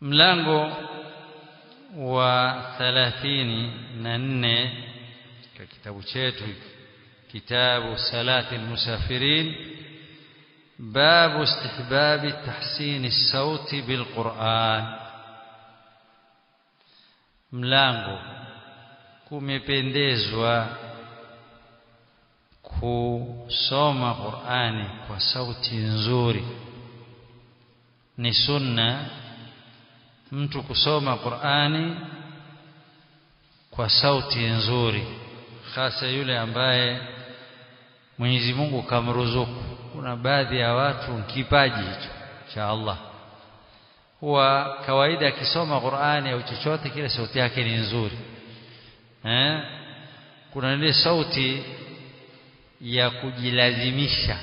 mlango wa 34 katika kitabu chetu kitabu salati almusafirin babu istihbabi tahsini sauti bilquran. Mlango kumependezwa kusoma Qur'ani kwa sauti nzuri. Ni sunna mtu kusoma Qur'ani kwa sauti nzuri, hasa yule ambaye Mwenyezi Mungu kamruzuku. Kuna baadhi ya watu kipaji hicho cha Allah, huwa kawaida akisoma Qur'ani au chochote kile sauti yake ni nzuri. Kuna ile sauti ya kujilazimisha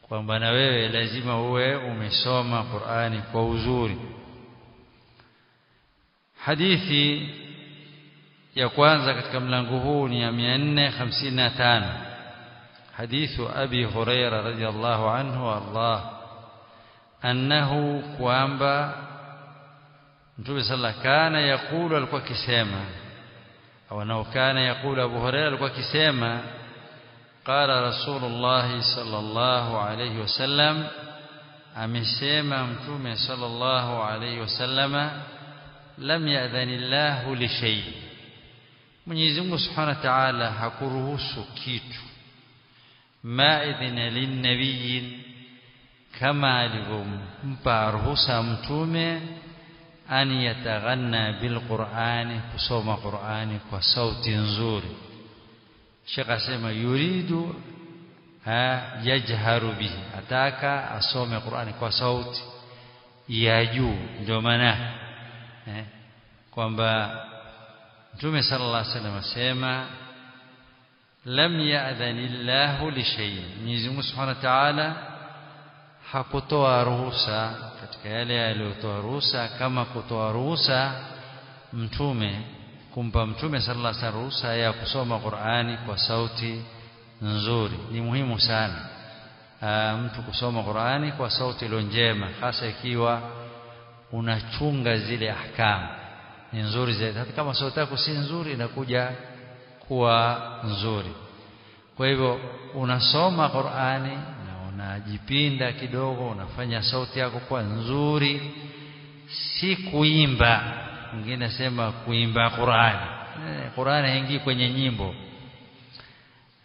kwamba na wewe lazima uwe umesoma Qur'ani kwa uzuri. Hadithi ya kwanza katika mlango huu ni ya 455, hadithu Abi Huraira radhiyallahu anhu Allah annahu kwamba Mtume sallallahu kana yakulu, alikuwa akisema, au anao kana yakulu, Abu Huraira alikuwa akisema, qala Rasulullah sallallahu alayhi wasallam, amesema Mtume sallallahu alayhi wasallama, lam ya'dhanillahu li shay, Mwenyezi Mungu Subhanahu wa Ta'ala hakuruhusu kitu, ma idhina linnabiyin, kama alivyompa ruhusa mtume, an yataghanna bilqur'ani, kusoma Qur'ani kwa sauti nzuri. Sheikh asema yuridu yajharu bihi, ataka asome Qur'ani kwa sauti ya juu. Ndio maana kwamba Mtume sallallahu alaihi wasallam asema lam ya'dhanillahu li shay'in, Mwenyezi Mungu Subhanahu wa Ta'ala hakutoa ruhusa katika yale aliyotoa ruhusa, kama kutoa ruhusa mtume, kumpa Mtume sallallahu alaihi wasallam ruhusa ya kusoma Qur'ani kwa sauti nzuri. Ni muhimu sana mtu kusoma Qur'ani kwa sauti iliyo njema, hasa ikiwa unachunga zile ahkamu. Ni nzuri zaidi, hata kama sauti yako si nzuri inakuja kuwa nzuri. Kwa hivyo unasoma Qur'ani na unajipinda kidogo, unafanya sauti yako kuwa nzuri, si kuimba. Mwingine nasema kuimba Qur'ani. Qur'ani haingii kwenye nyimbo.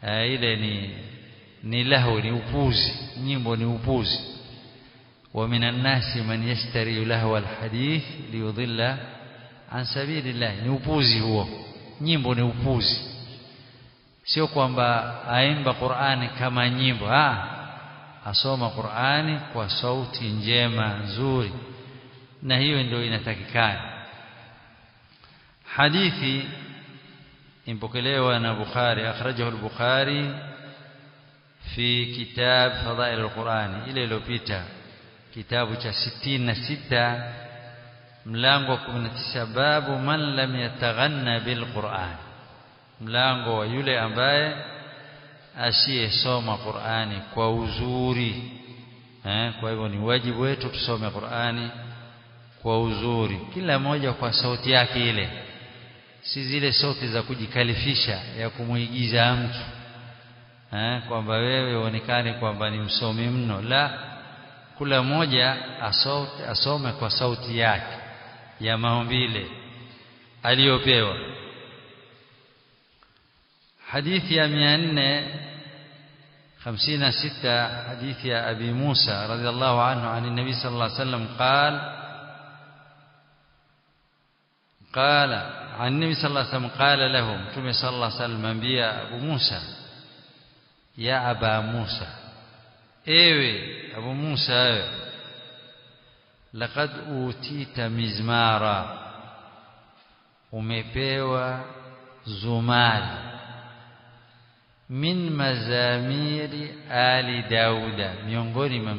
Ile ni lahu, ni upuzi. Nyimbo ni upuzi. Wa minan nasi man yashtari lahu alhadith liyudilla an sabilillah, ni upuzi huo. Nyimbo ni upuzi. Sio kwamba aimba Qur'ani kama nyimbo, asoma Qur'ani kwa sauti njema nzuri, na hiyo ndio inatakikana. Hadithi impokelewa na Bukhari, akhrajahu al-Bukhari fi kitab fadail al-Qur'ani, ile iliyopita, kitabu cha 66, mlango wa 19, babu man lam yataghanna bil Qur'an, mlango wa yule ambaye asiyesoma Qur'ani kwa uzuri. Kwa hivyo ni wajibu wetu tusome Qur'ani kwa uzuri, kila mmoja kwa sauti yake ile, si zile sauti za kujikalifisha ya kumuigiza mtu kwamba wewe uonekane kwamba ni msomi mno. La, kila mmoja asome kwa sauti yake ya maumbile aliyopewa. Hadithi ya 456, hadithi ya Abi Musa radhiyallahu anhu an an-nabi sallallahu alayhi wasallam qala an an-nabi sallallahu alayhi wasallam qala lahu, Mtume sallallahu alayhi wasallam ambia Abu Musa, ya Aba Musa, ewe Abu Musa, laqad utita mizmara, umepewa zumari, min mazamiri ali Dauda, miongoni mwa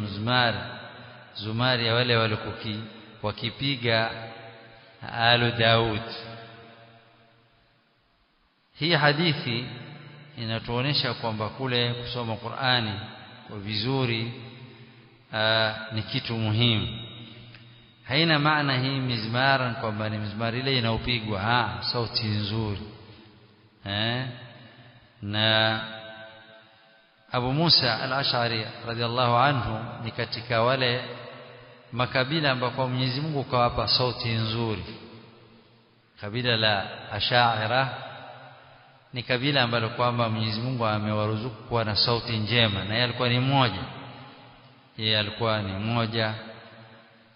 zumari ya wale walikuwa wakipiga alu Daud. Hii hadithi inatuonesha kwamba kule kusoma Qur'ani kwa vizuri ni kitu muhimu. haina maana hii mizmaran kwamba ni mizmari ile inaopigwa, sauti nzuri. Na Abu Musa al-Ash'ari radhiallahu anhu ni katika wale makabila ambao Mwenyezi Mungu kawapa sauti nzuri. Kabila la Ash'ari ni kabila ambalo kwamba Mwenyezi Mungu amewaruzuku kuwa na sauti njema, na yeye alikuwa ni mmoja. Yeye alikuwa ni mmoja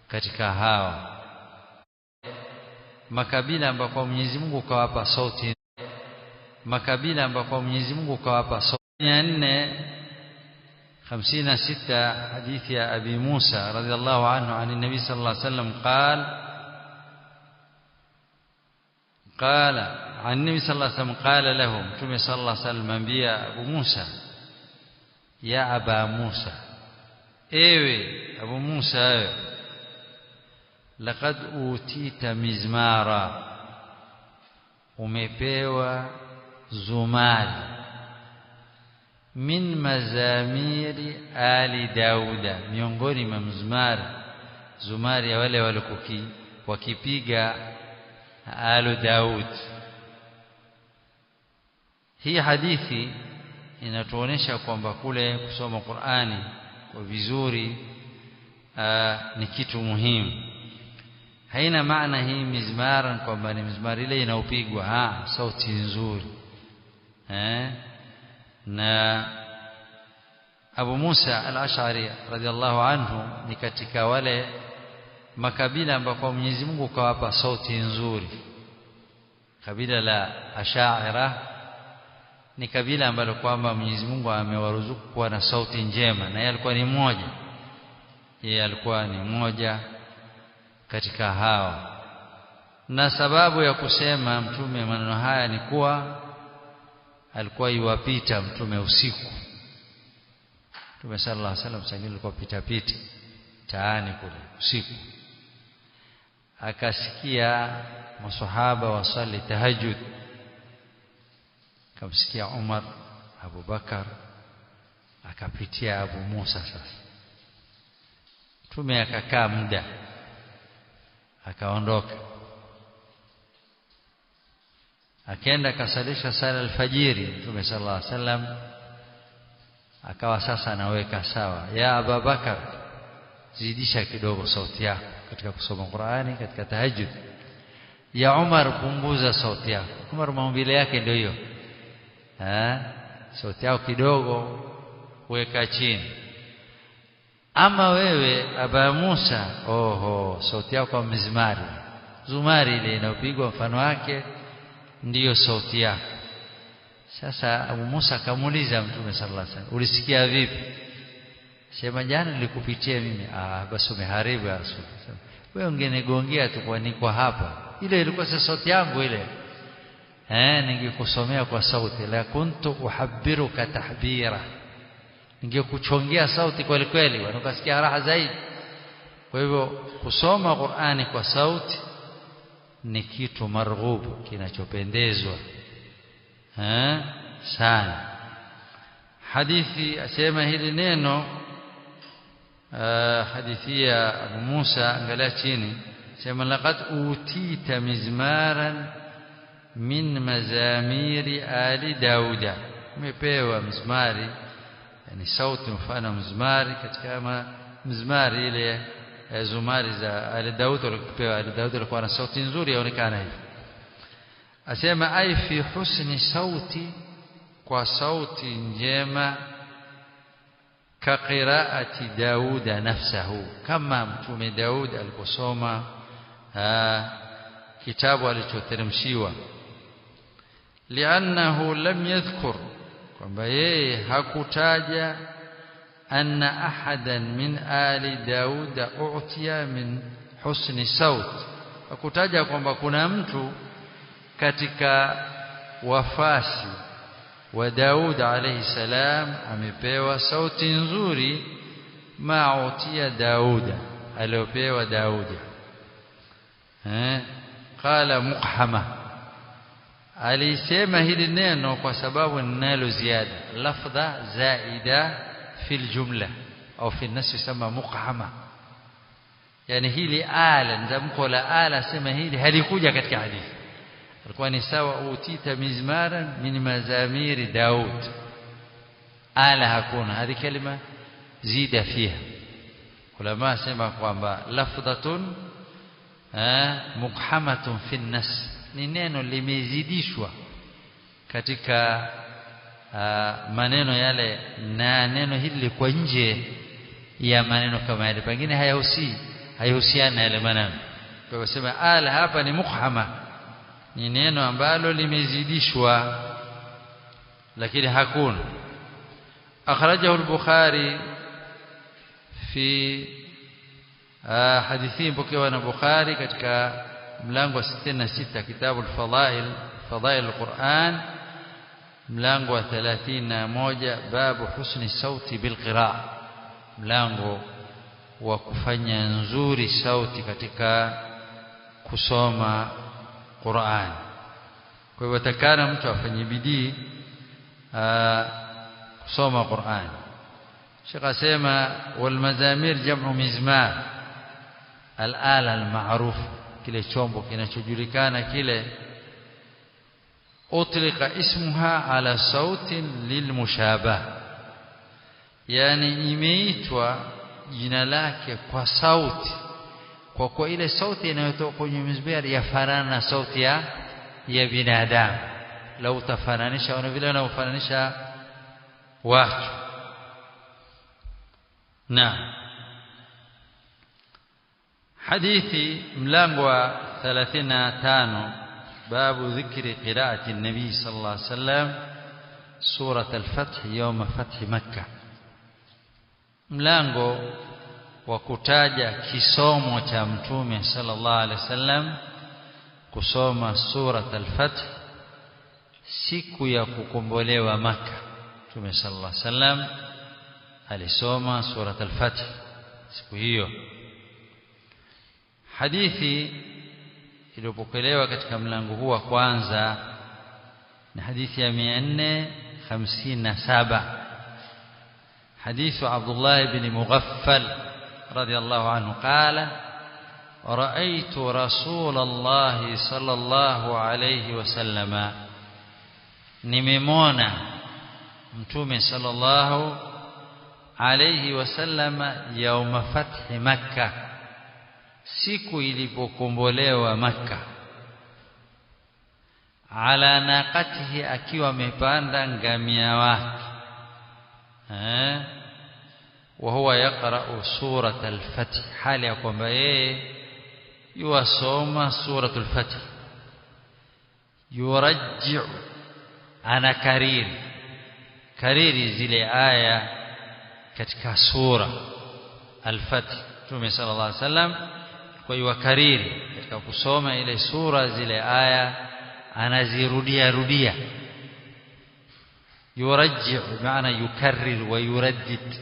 katika hawa makabila ambao Mwenyezi Mungu kawapa sauti, makabila ambao Mwenyezi Mungu kawapa sauti. 456 hadithi ya Abi Musa radhiallahu anhu عن النبي صلى الله عليه وسلم قال عن النبي صلى الله عليه وسلم قال لهم ثم صلى الله عليه وسلم انبياء أبو موسى يا أبا موسى ايوه أبو موسى لقد أوتيت مزمارا umepewa zumari min mazamiri ali Dauda, miongoni mwa zumari ya wale walikuki wakipiga alu Daud. Hii hadithi inatuonesha kwamba kule kusoma Qur'ani kwa vizuri ni kitu muhimu. Haina maana hii mizmaran kwamba ni mizmari ile inaopigwa, sauti nzuri. Na Abu Musa al-Ash'ari radhiallahu anhu ni katika wale makabila ambao Mwenyezi Mungu kawapa sauti nzuri. Kabila la Ash'ari ni kabila ambalo kwamba Mwenyezi Mungu amewaruzuku kuwa na sauti njema, na yeye alikuwa ni mmoja. Yeye alikuwa ni mmoja katika hawa. Na sababu ya kusema mtume maneno haya ni kuwa alikuwa yuwapita mtume usiku. Mtume sallallahu alaihi wasallam sangine alikuwa pita taani kule usiku, akasikia maswahaba wasali tahajjud. Akamsikia Umar, Abu Bakar, akapitia Abu Musa. Sasa mtume akakaa muda, akaondoka, akaenda kasalisha sala alfajiri. Mtume sallallahu alaihi wasallam akawa sasa anaweka sawa, ya Abu Bakar, zidisha kidogo sauti yako katika kusoma Qur'ani, katika tahajjud. Ya Umar, punguza sauti yako. Umar maumbile yake ndio hiyo, sauti yako kidogo weka chini. Ama wewe Aba Musa, sauti yako kwa mizmari, zumari ile inapigwa mfano wake ndiyo sauti yako. Sasa Abu Musa akamuuliza Mtume sallallahu alaihi wasallam, ulisikia vipi? Sema jana nilikupitia mimi. Basi umeharibu ya Rasul. Wewe ungenigongea tu kwa niko hapa. Ile ilikuwa sauti yangu ile. Ningekusomea kwa sauti, la kuntu uhabbiruka tahbira. Ningekuchongea sauti kweli kweli, ukasikia raha zaidi. Kwa hivyo kusoma Qur'ani kwa sauti ni kitu marghubu, kinachopendezwa sana. Hadithi asema hili neno, hadithi ya Abu Musa, angalia chini, sema laqad utita mizmaran min mazamiri ali Dauda, umepewa mizmari, yani sauti mfano mizmari katika mizmari ile zumari za ali Daud. Walikupewa ali Daud, alikuwa na sauti nzuri yaonekana hivi. Asema ai fi husni sauti, kwa sauti njema, ka qiraati Dauda nafsahu, kama mtume Daud aliposoma kitabu alichoteremshiwa. Liannahu lam yadhkur, kwamba yeye hakutaja anna ahadan min ali Dauda u'tiya min husni saut, hakutaja kwamba kuna mtu katika wafasi wa Daud alayhi salam amepewa sauti nzuri, ma'utiya Dauda, aliopewa Dauda. Qala Muqhama, alisema hili neno kwa sababu ninalo ziada, lafdha zaida fi aljumla au fi an-nas yusama Muqhama. yani hili ala ndamko la ala sema hili halikuja katika hadithi alikuwa ni sawa utita mizmaran min mazamiri Daud ala hakuna hadi kalima zida fiha ulama sema kwamba lafdhatun mukhamatun fi an-nas ni neno limezidishwa katika maneno yale na neno hili liko nje ya maneno kama yale pengine hayahusiana na yale maneno kwa hivyo sema ala hapa ni mukhama ni neno ambalo limezidishwa lakini hakuna akhrajahu al-Bukhari fi hadithi mpokewa na Bukhari katika mlango wa 66 kitabu al-Fadail al-Quran mlango wa 31 babu husni sauti bil qira'a mlango wa kufanya nzuri sauti katika kusoma Qur'an kwa hivyo takana mtu afanye bidii kusoma Qur'an Sheikh asema wal mazamir jam'u mizmar al-ala al-ma'ruf kile chombo kinachojulikana kile utlika ismuha ala sautin lilmushabah yani imeitwa jina lake kwa sauti kwa ile sauti inayotoka kwenye mizmar yafanana na sauti ya binadamu lau utafananisha au vile unaofananisha watu na hadithi mlango wa 35 babu dhikri qira'ati an-nabi sallallahu alayhi wasallam surah al-fath yawm fath makkah mlango wa kutaja kisomo cha mtume sallallahu alayhi wasallam kusoma surah al-fath siku ya kukombolewa Makkah mtume sallallahu alayhi wasallam alisoma surah al-fath siku hiyo hadithi iliyopokelewa katika mlango huu wa kwanza ni hadithi ya 457 حديث عبد الله بن مغفل رضي الله عنه قال رأيت رسول الله صلى الله عليه وسلم نممونا متومي صلى الله عليه وسلم يوم فتح مكة siku ilipokombolewa Makkah ala naqatihi akiwa amepanda ngamia wake وهو يقرأ سورة الفتح حال يقوم يوصوم سورة الفتح يرجع أنا كرير زي آية katika sura al-Fath Mtume sallallahu alaihi wasallam kwa hiyo kariri katika kusoma ile sura zile aya anazirudia يرجع بمعنى يكرر ويردد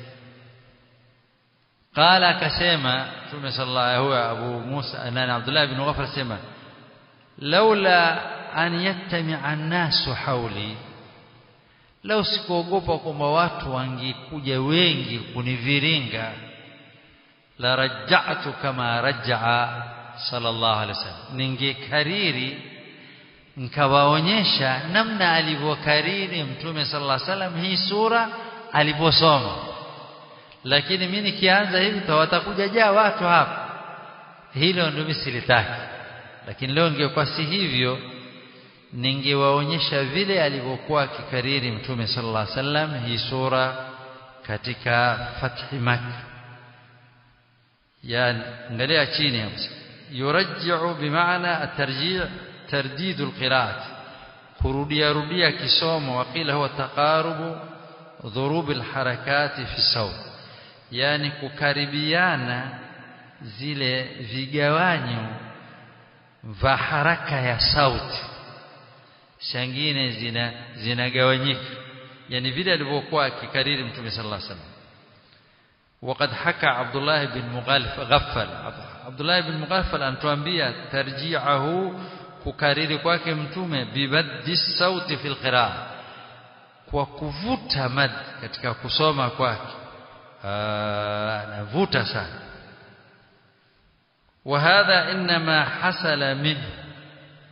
قال كسما ثم صلى الله هو ابو موسى انا عبد الله بن غفر سما لولا ان يجتمع الناس حولي لو sikuogopa kwamba watu wangekuja wengi kuniviringa la raja'tu kama raja'a sallallahu alaihi wasallam ningekariri nikawaonyesha namna alivyokariri mtume sallallahu alaihi wasallam hii sura aliposoma lakini mimi nikianza hivi watakuja jaa watu hapa hilo ndio misilitaki lakini leo ingekuwa si hivyo ningewaonyesha vile alivyokuwa akikariri mtume sallallahu alaihi wasallam hii sura katika fathi Makkah yani angalia chini hapo yurajji'u bimaana at-tarji' ترديد القراءة كروديا كسوم وقيل هو تقارب ضروب الحركات في الصوت يعني kukaribiana zile vigawanyo vya haraka ya sauti shangine zinagawanyika yani vile alivyokuwa akikariri mtume sallallahu alaihi wasallam وقد حكى عبد الله بن مغفل عبد الله بن مغفل anatuambia tarji'ahu kukariri kwake mtume bibaddi sauti fil qiraa kwa kuvuta mad katika kusoma kwake anavuta sana وهذا انما حصل منه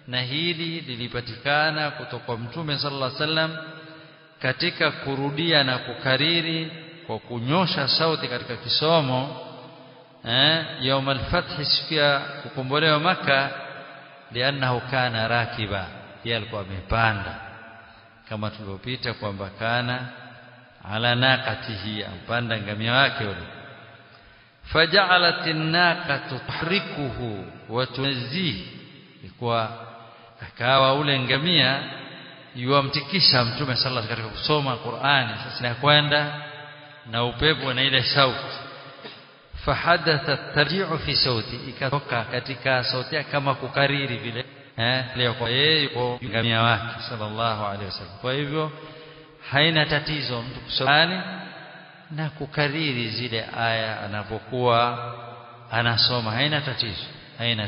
na hili lilipatikana kutoka kwa Mtume sallallahu alaihi wasallam katika kurudia na kukariri kwa kunyosha sauti katika kisomo يوم الفتح sikia kukombolewa Makkah lianahu kana rakiba yeye alikuwa amepanda kama tulivyopita kwamba kana ala naqatihi ampanda ngamia wake yule faja'alat an-naqatu tuhrikuhu wa tunzihi ilikuwa akawa ule ngamia yuamtikisha Mtume sallallahu katika kusoma Qur'ani sasa kwenda na upepo na ile sauti fahadatha tarji'u fi sauti ikatoka katika sauti kama kukariri vile leo kwa yeye yuko ngamia wake sallallahu alaihi wasallam kwa hivyo haina tatizo mtu kusoma na kukariri zile aya anapokuwa anasoma haina tatizo haina